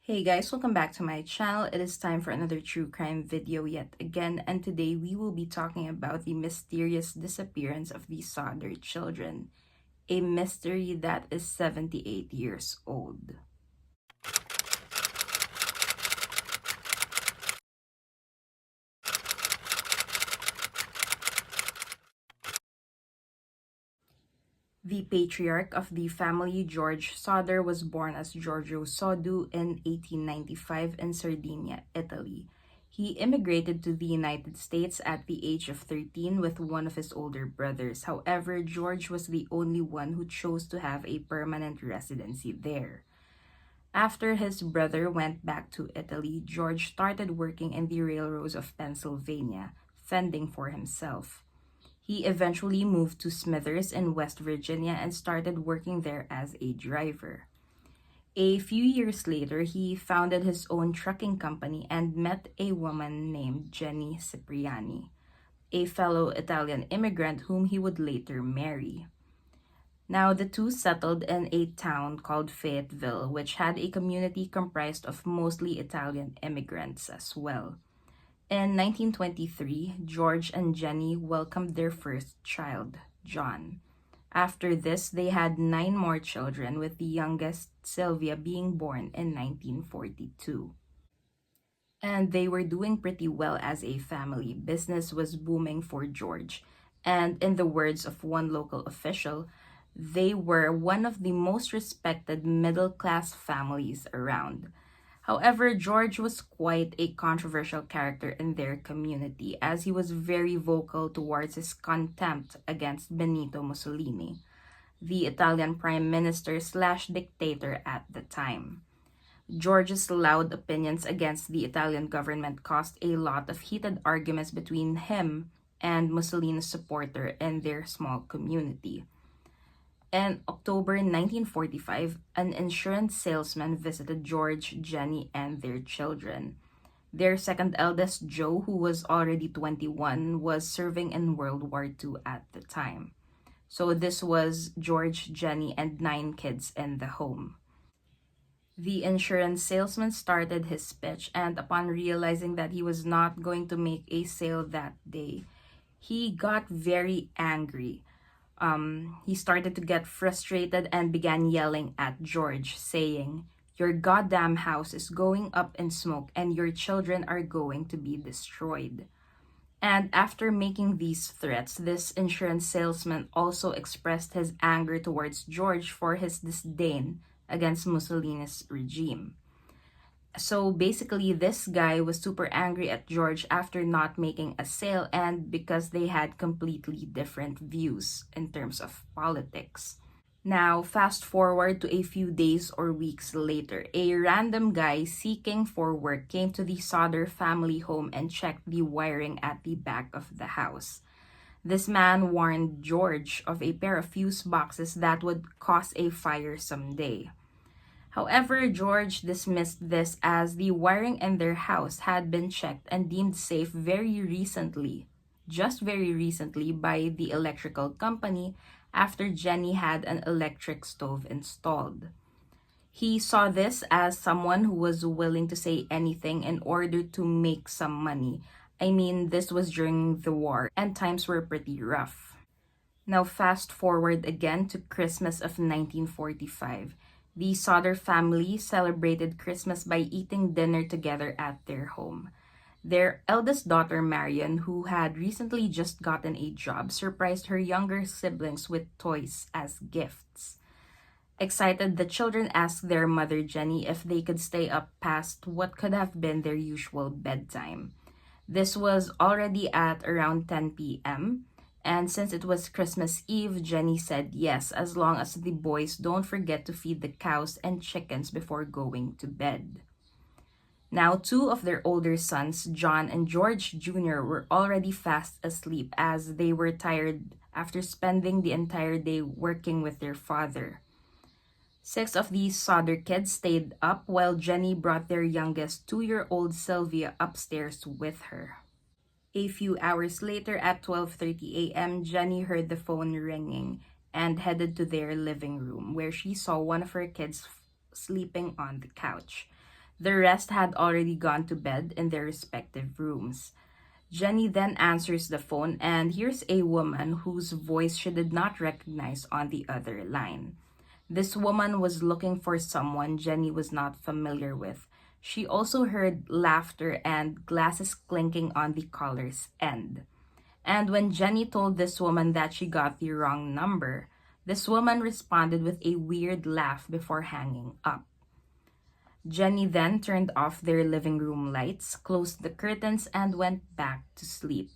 Hey guys, welcome back to my channel. It is time for another true crime video yet again, and today we will be talking about the mysterious disappearance of the Sodder children, a mystery that is 78 years old. The patriarch of the family, George Sodder, was born as Giorgio Soddu in 1895 in Sardinia, Italy. He immigrated to the United States at the age of 13 with one of his older brothers. However, George was the only one who chose to have a permanent residency there. After his brother went back to Italy, George started working in the railroads of Pennsylvania, fending for himself. He eventually moved to Smithers in West Virginia and started working there as a driver. A few years later, he founded his own trucking company and met a woman named Jenny Cipriani, a fellow Italian immigrant whom he would later marry. Now, the two settled in a town called Fayetteville, which had a community comprised of mostly Italian immigrants as well. In 1923, George and Jenny welcomed their first child, John. After this, they had 9 more children, with the youngest, Sylvia, being born in 1942. And they were doing pretty well as a family. Business was booming for George. And in the words of one local official, they were one of the most respected middle class families around. However, George was quite a controversial character in their community as he was very vocal towards his contempt against Benito Mussolini, the Italian prime minister slash dictator at the time. George's loud opinions against the Italian government caused a lot of heated arguments between him and Mussolini's supporter in their small community. In October 1945, an insurance salesman visited George, Jenny, and their children. Their second eldest, Joe, who was already 21, was serving in World War II at the time. So this was George, Jenny, and 9 kids in the home. The insurance salesman started his speech, and upon realizing that he was not going to make a sale that day, he got very angry. He started to get frustrated and began yelling at George, saying, "Your goddamn house is going up in smoke and your children are going to be destroyed." And after making these threats, this insurance salesman also expressed his anger towards George for his disdain against Mussolini's regime. So basically, this guy was super angry at George after not making a sale and because they had completely different views in terms of politics. Now, fast forward to a few days or weeks later, a random guy seeking for work came to the Sodder family home and checked the wiring at the back of the house. This man warned George of a pair of fuse boxes that would cause a fire someday. However, George dismissed this as the wiring in their house had been checked and deemed safe very recently, just very recently, by the electrical company after Jenny had an electric stove installed. He saw this as someone who was willing to say anything in order to make some money. I mean, this was during the war and times were pretty rough. Now, fast forward again to Christmas of 1945. The Sodder family celebrated Christmas by eating dinner together at their home. Their eldest daughter, Marion, who had recently just gotten a job, surprised her younger siblings with toys as gifts. Excited, the children asked their mother, Jenny, if they could stay up past what could have been their usual bedtime. This was already at around 10 p.m., and since it was Christmas Eve, Jenny said yes, as long as the boys don't forget to feed the cows and chickens before going to bed. Now, 2 of their older sons, John and George Jr., were already fast asleep as they were tired after spending the entire day working with their father. 6 of these Sodder kids stayed up while Jenny brought their youngest 2-year-old Sylvia upstairs with her. A few hours later at 12:30 a.m., Jenny heard the phone ringing and headed to their living room where she saw one of her kids sleeping on the couch. The rest had already gone to bed in their respective rooms. Jenny then answers the phone and hears a woman whose voice she did not recognize on the other line. This woman was looking for someone Jenny was not familiar with. She also heard laughter and glasses clinking on the caller's end. And when Jenny told this woman that she got the wrong number, this woman responded with a weird laugh before hanging up. Jenny then turned off their living room lights, closed the curtains, and went back to sleep.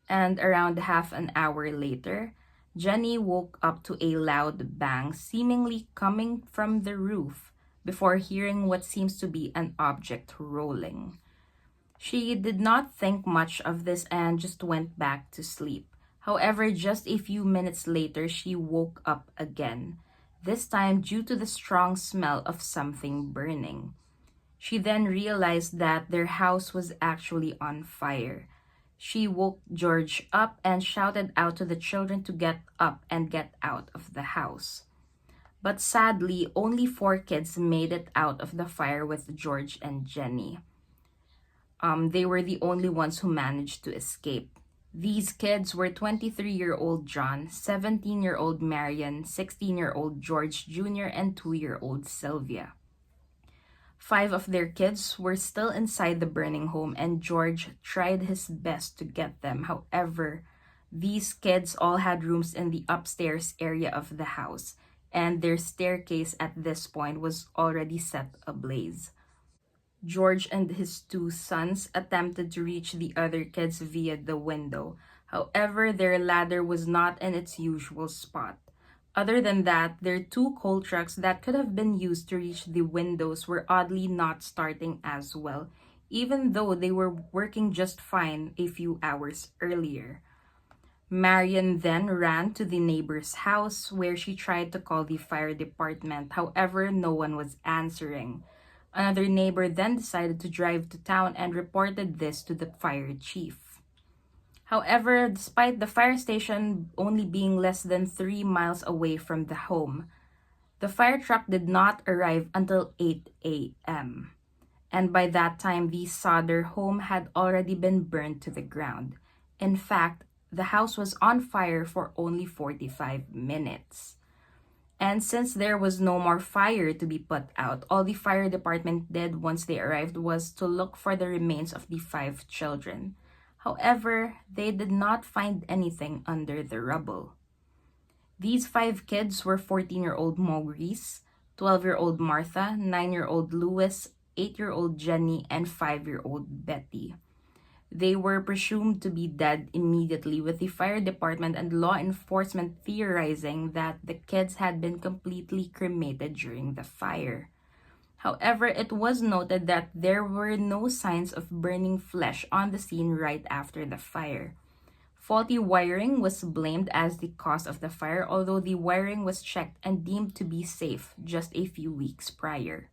And around half an hour later, Jenny woke up to a loud bang seemingly coming from the roof before hearing what seems to be an object rolling. She did not think much of this and just went back to sleep. However, just a few minutes later, she woke up again, this time due to the strong smell of something burning. She then realized that their house was actually on fire. She woke George up and shouted out to the children to get up and get out of the house. But sadly, only 4 kids made it out of the fire with George and Jenny. They were the only ones who managed to escape. These kids were 23-year-old John, 17-year-old Marion, 16-year-old George Jr., and 2-year-old Sylvia. 5 of their kids were still inside the burning home, and George tried his best to get them. However, these kids all had rooms in the upstairs area of the house, and their staircase at this point was already set ablaze. George and his 2 sons attempted to reach the other kids via the window. However, their ladder was not in its usual spot. Other than that, their 2 coal trucks that could have been used to reach the windows were oddly not starting as well, even though they were working just fine a few hours earlier. Marion then ran to the neighbor's house where she tried to call the fire department. However, no one was answering. Another neighbor then decided to drive to town and reported this to the fire chief. However, despite the fire station only being less than 3 miles away from the home, the fire truck did not arrive until 8 a.m. And by that time, the Sodder home had already been burned to the ground. In fact, the house was on fire for only 45 minutes. And since there was no more fire to be put out, all the fire department did once they arrived was to look for the remains of the 5 children. However, they did not find anything under the rubble. These 5 kids were 14-year-old Maurice, 12-year-old Martha, 9-year-old Louis, 8-year-old Jenny, and 5-year-old Betty. They were presumed to be dead immediately, with the fire department and law enforcement theorizing that the kids had been completely cremated during the fire. However, it was noted that there were no signs of burning flesh on the scene right after the fire. Faulty wiring was blamed as the cause of the fire, although the wiring was checked and deemed to be safe just a few weeks prior.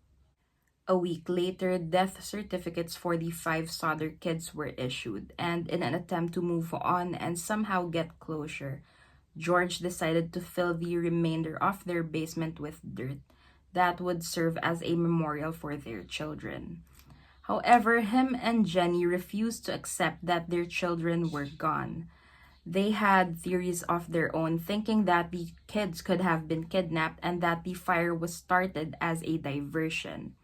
A week later, death certificates for the 5 Sodder kids were issued, and in an attempt to move on and somehow get closure, George decided to fill the remainder of their basement with dirt that would serve as a memorial for their children. However, him and Jenny refused to accept that their children were gone. They had theories of their own, thinking that the kids could have been kidnapped and that the fire was started as a diversion.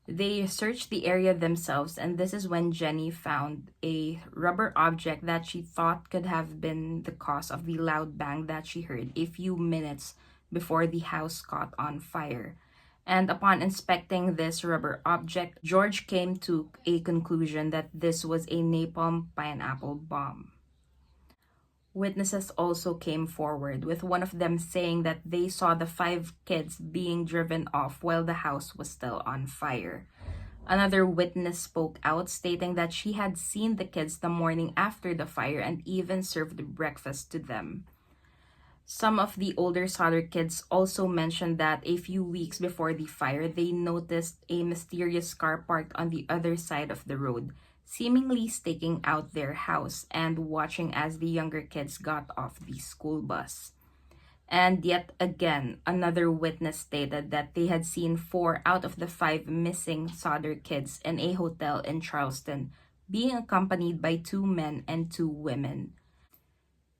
They searched the area themselves, and this is when Jenny found a rubber object that she thought could have been the cause of the loud bang that she heard a few minutes before the house caught on fire. And upon inspecting this rubber object, George came to a conclusion that this was a napalm pineapple bomb. Witnesses also came forward, with one of them saying that they saw the 5 kids being driven off while the house was still on fire. Another witness spoke out, stating that she had seen the kids the morning after the fire and even served breakfast to them. Some of the older Sodder kids also mentioned that a few weeks before the fire, they noticed a mysterious car parked on the other side of the road, seemingly staking out their house and watching as the younger kids got off the school bus. And yet again, another witness stated that they had seen four out of the five missing Sodder kids in a hotel in Charleston being accompanied by two men and two women.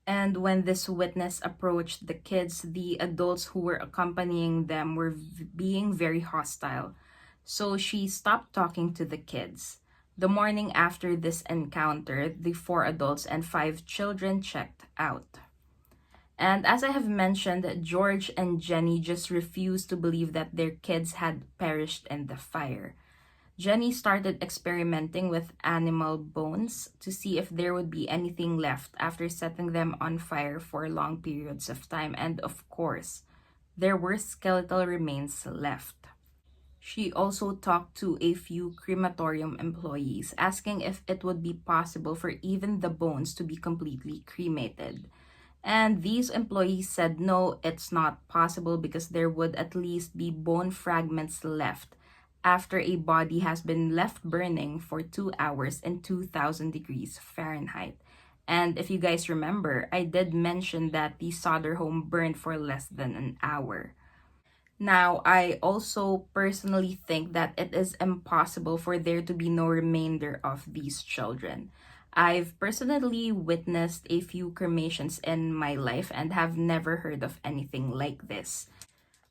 And when this witness approached the kids, the adults who were accompanying them were being very hostile. So she stopped talking to the kids. The morning after this encounter, the four adults and five children checked out. And as I have mentioned, George and Jenny just refused to believe that their kids had perished in the fire. Jenny started experimenting with animal bones to see if there would be anything left after setting them on fire for long periods of time, and of course, there were skeletal remains left. She also talked to a few crematorium employees, asking if it would be possible for even the bones to be completely cremated. And these employees said no, it's not possible because there would at least be bone fragments left after a body has been left burning for 2 hours in 2000 degrees Fahrenheit. And if you guys remember, I did mention that the Sodder home burned for less than an hour. Now, I also personally think that it is impossible for there to be no remainder of these children. I've personally witnessed a few cremations in my life and have never heard of anything like this.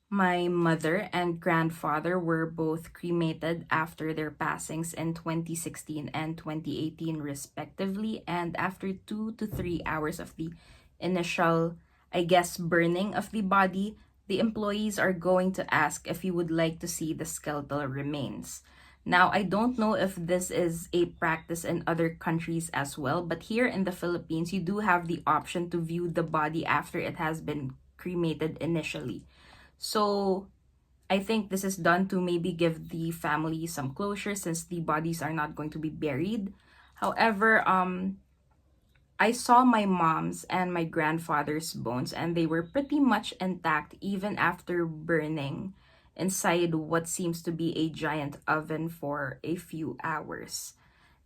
My mother and grandfather were both cremated after their passings in 2016 and 2018, respectively, and after 2 to 3 hours of the initial, I guess, burning of the body, the employees are going to ask if you would like to see the skeletal remains. Now, I don't know if this is a practice in other countries as well, but here in the Philippines, you do have the option to view the body after it has been cremated initially. So I think this is done to maybe give the family some closure since the bodies are not going to be buried. However, I saw my mom's and my grandfather's bones and they were pretty much intact even after burning inside what seems to be a giant oven for a few hours.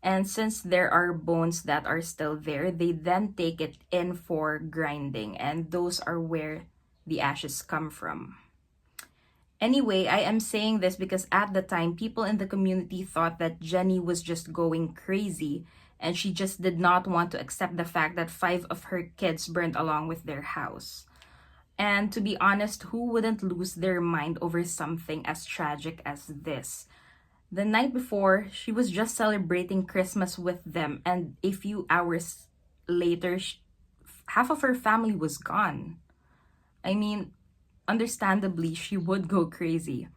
And since there are bones that are still there, they then take it in for grinding, and those are where the ashes come from. Anyway, I am saying this because at the time, people in the community thought that Jenny was just going crazy and she just did not want to accept the fact that five of her kids burned along with their house. And to be honest, who wouldn't lose their mind over something as tragic as this? The night before, she was just celebrating Christmas with them, and a few hours later, half of her family was gone. I mean, understandably, she would go crazy.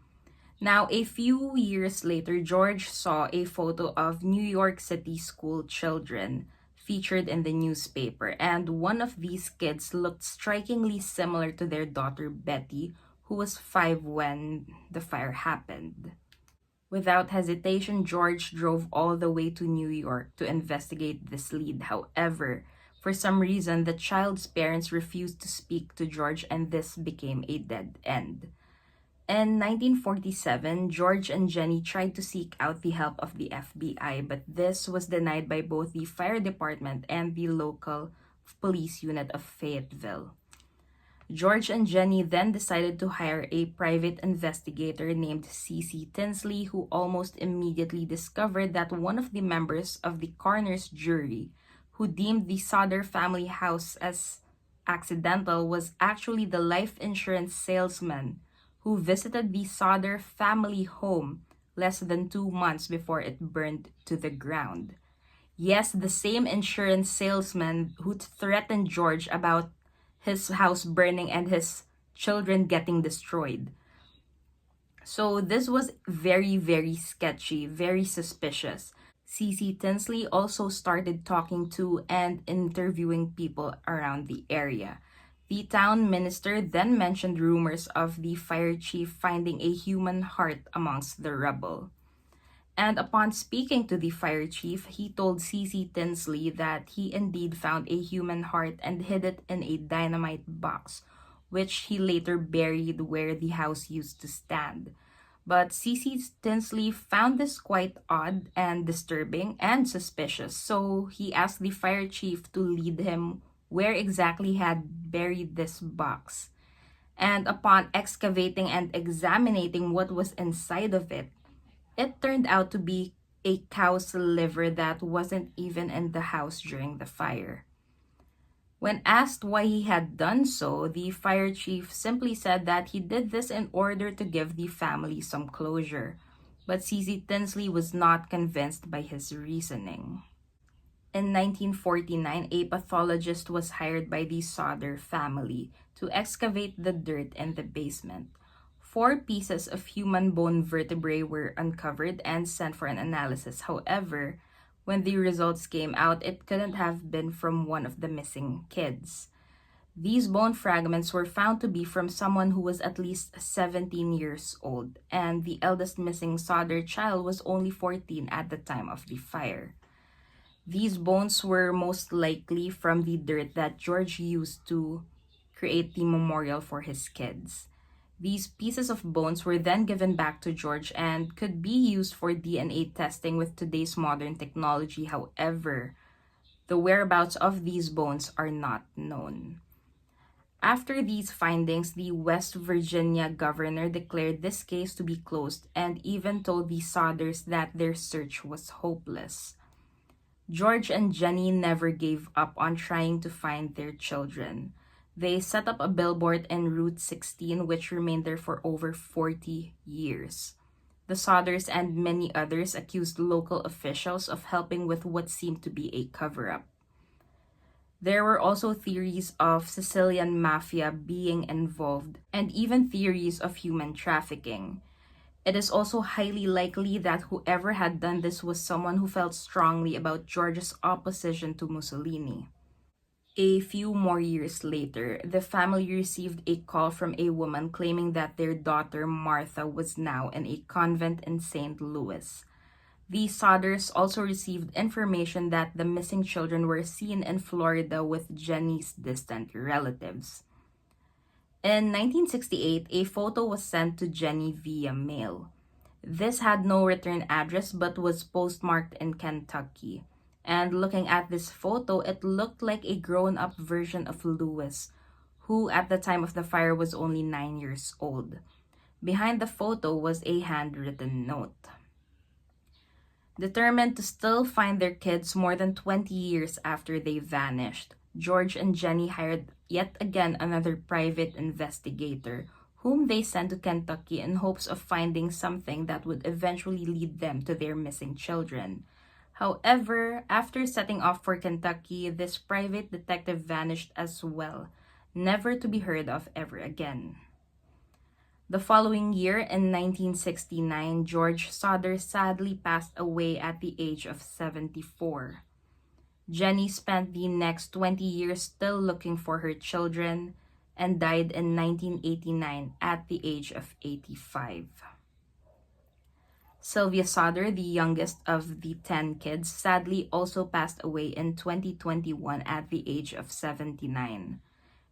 Now, a few years later, George saw a photo of New York City school children featured in the newspaper, and one of these kids looked strikingly similar to their daughter Betty, who was 5 when the fire happened. Without hesitation, George drove all the way to New York to investigate this lead. However, for some reason, the child's parents refused to speak to George, and this became a dead end. In 1947, George and Jenny tried to seek out the help of the FBI, but this was denied by both the fire department and the local police unit of Fayetteville. George and Jenny then decided to hire a private investigator named C.C. Tinsley, who almost immediately discovered that one of the members of the coroner's jury, who deemed the Sodder family house as accidental, was actually the life insurance salesman who visited the Sodder family home less than 2 months before it burned to the ground. Yes, the same insurance salesman who threatened George about his house burning and his children getting destroyed. So this was very, very sketchy, very suspicious. C.C. Tinsley also started talking to and interviewing people around the area. The town minister then mentioned rumors of the fire chief finding a human heart amongst the rubble. And upon speaking to the fire chief, he told C.C. Tinsley that he indeed found a human heart and hid it in a dynamite box, which he later buried where the house used to stand. But C.C. Tinsley found this quite odd and disturbing and suspicious, so he asked the fire chief to lead him where exactly he had buried this box. And upon excavating and examining what was inside of it, it turned out to be a cow's liver that wasn't even in the house during the fire. When asked why he had done so, the fire chief simply said that he did this in order to give the family some closure. But Cici Tinsley was not convinced by his reasoning. In 1949, a pathologist was hired by the Sodder family to excavate the dirt in the basement. Four pieces of human bone vertebrae were uncovered and sent for an analysis. However, when the results came out, it couldn't have been from one of the missing kids. These bone fragments were found to be from someone who was at least 17 years old, and the eldest missing Sodder child was only 14 at the time of the fire. These bones were most likely from the dirt that George used to create the memorial for his kids. These pieces of bones were then given back to George and could be used for DNA testing with today's modern technology. However, the whereabouts of these bones are not known. After these findings, the West Virginia governor declared this case to be closed and even told the Sodders that their search was hopeless. George and Jenny never gave up on trying to find their children. They set up a billboard in Route 16, which remained there for over 40 years. The Sodders and many others accused local officials of helping with what seemed to be a cover-up. There were also theories of Sicilian mafia being involved and even theories of human trafficking. It is also highly likely that whoever had done this was someone who felt strongly about George's opposition to Mussolini. A few more years later, the family received a call from a woman claiming that their daughter Martha was now in a convent in St. Louis. The Sodders also received information that the missing children were seen in Florida with Jenny's distant relatives. In 1968, a photo was sent to Jenny via mail. This had no return address but was postmarked in Kentucky. And looking at this photo, it looked like a grown-up version of Lewis, who at the time of the fire was only 9 years old. Behind the photo was a handwritten note. Determined to still find their kids more than 20 years after they vanished, George and Jenny hired yet again another private investigator, whom they sent to Kentucky in hopes of finding something that would eventually lead them to their missing children. However, after setting off for Kentucky, this private detective vanished as well, never to be heard of ever again. The following year, in 1969, George Sodder sadly passed away at the age of 74. Jenny spent the next 20 years still looking for her children and died in 1989 at the age of 85. Sylvia Sodder, the youngest of the 10 kids, sadly also passed away in 2021 at the age of 79.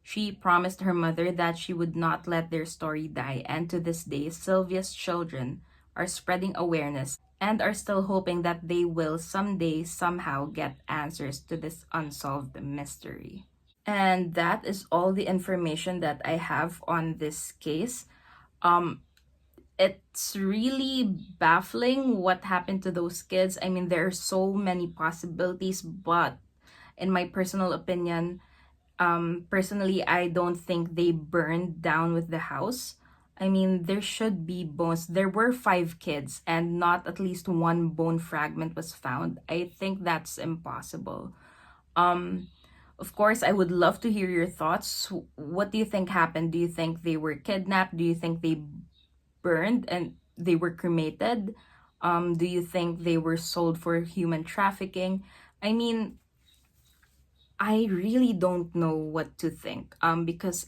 She promised her mother that she would not let their story die, and to this day, Sylvia's children are spreading awareness and are still hoping that they will someday somehow get answers to this unsolved mystery. And that is all the information that I have on this case. It's really baffling what happened to those kids. I mean, there are so many possibilities, but in my personal opinion, personally, I don't think they burned down with the house. I mean, there should be bones. There were 5 kids, and not at least one bone fragment was found. I think that's impossible. Um, of course, I would love to hear your thoughts. What do you think happened? Do you think they were kidnapped? Do you think they burned and they were cremated? Do you think they were sold for human trafficking? I mean, I really don't know what to think. Because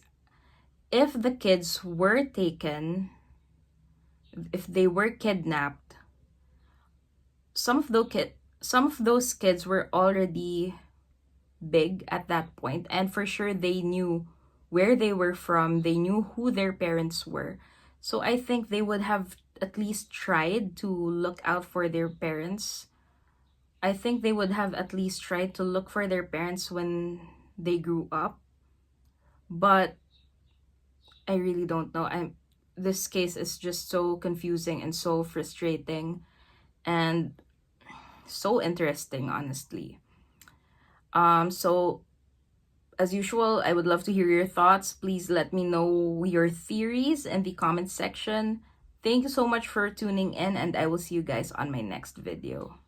if the kids were taken, if they were kidnapped, some of those kids were already big at that point, and for sure they knew where they were from, they knew who their parents were. So I think they would have at least tried to look out for their parents. I think they would have at least tried to look for their parents when they grew up. But I really don't know. This case is just so confusing and so frustrating and so interesting, honestly. So as usual, I would love to hear your thoughts. Please let me know your theories in the comment section. Thank you so much for tuning in, and I will see you guys on my next video.